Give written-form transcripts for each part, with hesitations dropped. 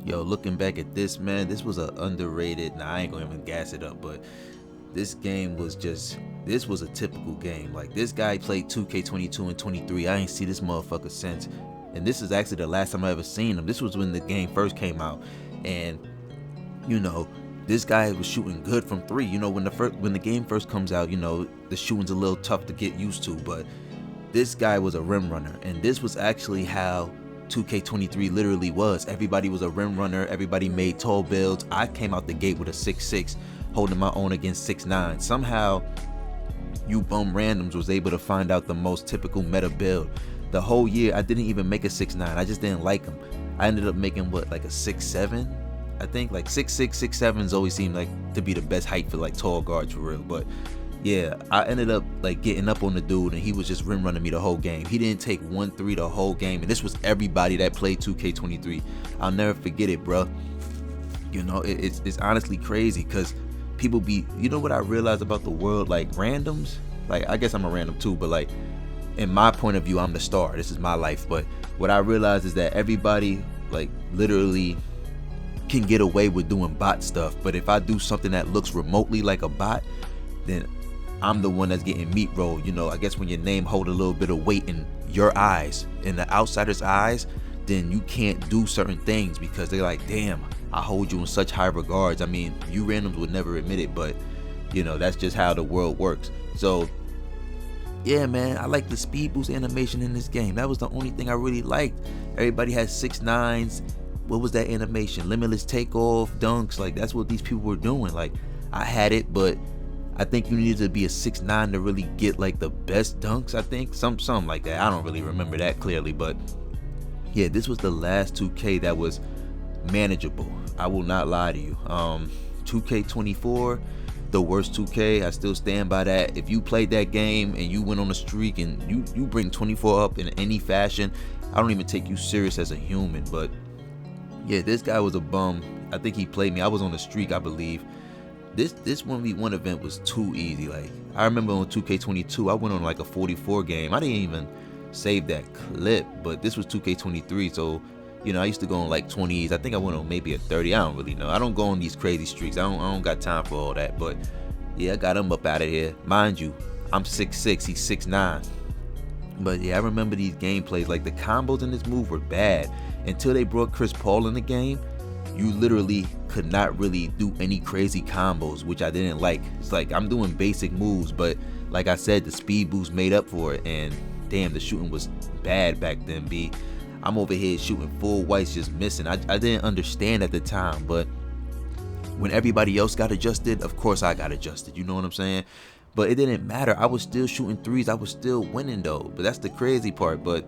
Yo, looking back at this, man, this was a underrated. Nah, I ain't gonna even gas it up, but this game was just. This was a typical game. Like, this guy played 2K22 and 23. I ain't see this motherfucker since. And this is actually the last time I ever seen him. This was when the game first came out. And, you know, this guy was shooting good from three. You know, when the game first comes out, you know, the shooting's a little tough to get used to. But this guy was a rim runner. And this was actually how 2K23 literally was. Everybody was a rim runner. Everybody made tall builds. I came out the gate with a 6'6", holding my own against 6'9". Somehow, you bum randoms was able to find out the most typical meta build. The whole year, I didn't even make a 6'9". I just didn't like him. I ended up making like a 6'7". I think like 6'6", 6'7's always seemed like to be the best height for like tall guards for real. But yeah, I ended up like getting up on the dude, and he was just rim running me the whole game. He didn't take 1-3 the whole game, and this was everybody that played 2K23. I'll never forget it, bro. You know, it's honestly crazy because people be, you know what I realized about the world, like randoms, like I guess I'm a random too, but like in my point of view, I'm the star. This is my life. But what I realized is that everybody like literally can get away with doing bot stuff. But if I do something that looks remotely like a bot, then I'm the one that's getting meat rolled. You know, I guess when your name hold a little bit of weight in your eyes, in the outsider's eyes, then you can't do certain things because they're like, damn, I hold you in such high regards. I mean, you randoms would never admit it, but you know, that's just how the world works. So yeah, man, I like the speed boost animation in this game. That was the only thing I really liked. Everybody had 6'9s. What was that animation? Limitless takeoff, dunks. Like, that's what these people were doing. Like, I had it, but I think you needed to be a 6'9 to really get like the best dunks. I think something like that. I don't really remember that clearly, but yeah, this was the last 2K that was manageable. I will not lie to you. 2K24, the worst 2K. I still stand by that. If you played that game and you went on a streak and you bring 24 up in any fashion, I don't even take you serious as a human. But yeah, this guy was a bum. I think he played me. I was on a streak, I believe. This 1v1 event was too easy. Like, I remember on 2K22, I went on like a 44 game. I didn't even save that clip, but this was 2K23, so you know, I used to go on like 20s. I think I went on maybe a 30. I don't really know. I don't go on these crazy streaks. I don't got time for all that. But yeah, I got him up out of here. Mind you, I'm 6'6", he's 6'9". But yeah, I remember these gameplays. Like, the combos in this move were bad. Until they brought Chris Paul in the game, you literally could not really do any crazy combos, which I didn't like. It's like I'm doing basic moves, but like I said, the speed boost made up for it. And damn, the shooting was bad back then, B. I'm over here shooting full whites, just missing. I didn't understand at the time, but when everybody else got adjusted, of course I got adjusted. You know what I'm saying? But it didn't matter. I was still shooting threes. I was still winning though. But that's the crazy part. But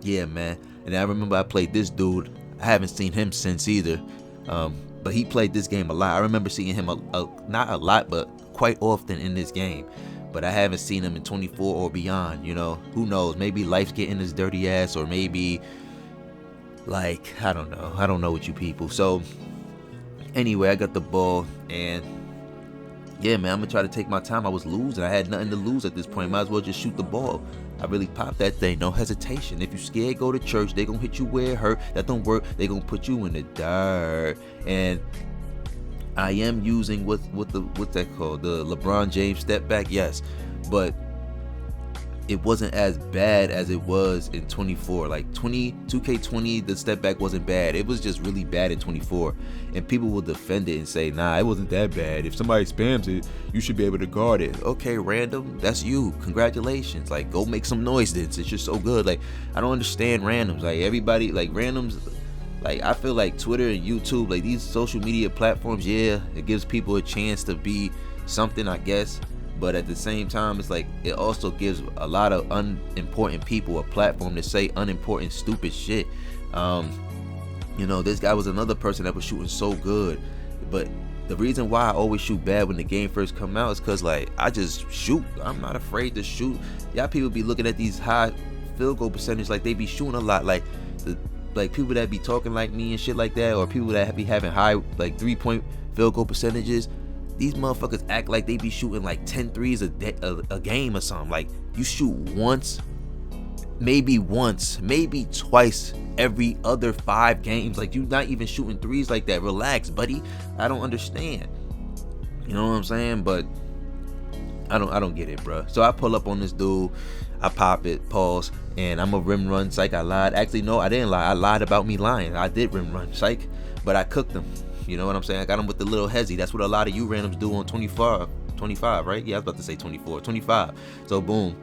yeah, man. And I remember I played this dude. I haven't seen him since either. But he played this game a lot. I remember seeing him not a lot, but quite often in this game. But I haven't seen him in 24 or beyond, you know. Who knows? Maybe life's getting his dirty ass, or maybe, like, I don't know. I don't know with you people. So, anyway, I got the ball, and yeah, man, I'm going to try to take my time. I was losing. I had nothing to lose at this point. Might as well just shoot the ball. I really popped that thing. No hesitation. If you scared, go to church. They going to hit you where it hurt. That don't work. They going to put you in the dirt. And I am using what's that called? The LeBron James step back, yes. But it wasn't as bad as it was in 24. Like 2K20, the step back wasn't bad. It was just really bad in 24. And people will defend it and say, nah, it wasn't that bad. If somebody spams it, you should be able to guard it. Okay, random, that's you. Congratulations. Like, go make some noise then, since you're so good. Like, I don't understand randoms. Like, everybody, like, randoms. Like, I feel like Twitter and YouTube, like these social media platforms, yeah, it gives people a chance to be something, I guess. But at the same time, it's like it also gives a lot of unimportant people a platform to say unimportant, stupid shit. You know, this guy was another person that was shooting so good. But the reason why I always shoot bad when the game first come out is because, like, I just shoot. I'm not afraid to shoot. Y'all people be looking at these high field goal percentage like they be shooting a lot. Like people that be talking like me and shit like that, or people that be having high like 3-point field goal percentages, these motherfuckers act like they be shooting like 10 threes a game or something. Like, you shoot once maybe once, maybe twice every other 5 games. Like, you not even shooting threes like that. Relax, buddy. I don't understand. You know what I'm saying? But I don't get it, bro. So I pull up on this dude, I pop it, pause, and I'm a rim run. Psych, I lied. Actually, no, I didn't lie. I lied about me lying. I did rim run, psych, but I cooked him. You know what I'm saying? I got him with the little hezzy. That's what a lot of you randoms do on 25, right? Yeah, I was about to say 24, 25. So boom,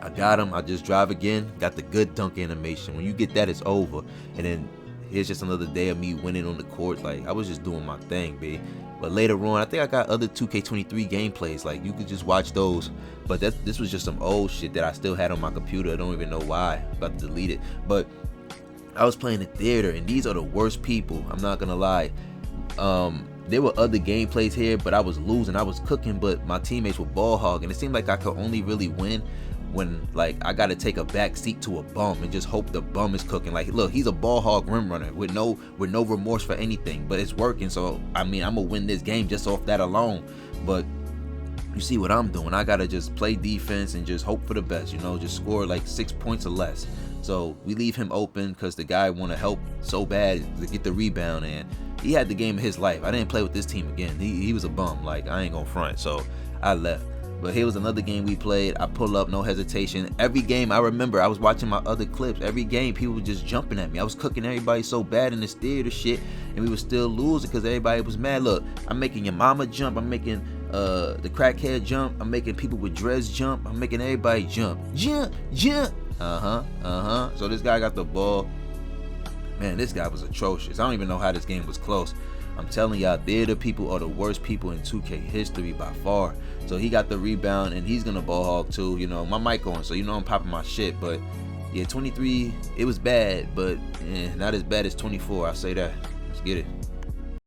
I got him. I just drive again. Got the good dunk animation. When you get that, it's over. And then here's just another day of me winning on the court. Like, I was just doing my thing, B. But later on, I think I got other 2K23 gameplays. Like, you could just watch those. But this was just some old shit that I still had on my computer. I don't even know why. I'm about to delete it. But I was playing the theater, and these are the worst people. I'm not gonna lie. There were other gameplays here, but I was losing. I was cooking, but my teammates were ball hogging. It seemed like I could only really win when, like, I gotta take a back seat to a bum and just hope the bum is cooking. Like, look, he's a ball hog rim runner with no remorse for anything, but it's working. So I mean, I'm gonna win this game just off that alone. But you see what I'm doing? I gotta just play defense and just hope for the best. You know, just score like 6 points or less. So we leave him open because the guy want to help so bad to get the rebound, and he had the game of his life. I didn't play with this team again. He was a bum. Like, I ain't gonna front. So I left. But here was another game we played. I pull up, no hesitation. Every game, I remember, I was watching my other clips. Every game, people were just jumping at me. I was cooking everybody so bad in this theater shit, and we were still losing because everybody was mad. Look, I'm making your mama jump. I'm making the crackhead jump. I'm making people with dreads jump. I'm making everybody jump. Jump. So this guy got the ball. Man, this guy was atrocious. I don't even know how this game was close. I'm telling y'all, theater people are the worst people in 2K history by far. So he got the rebound, and he's gonna ball hog too. You know, my mic on, so you know I'm popping my shit. But yeah, 23, it was bad, but not as bad as 24. I'll say that. Let's get it.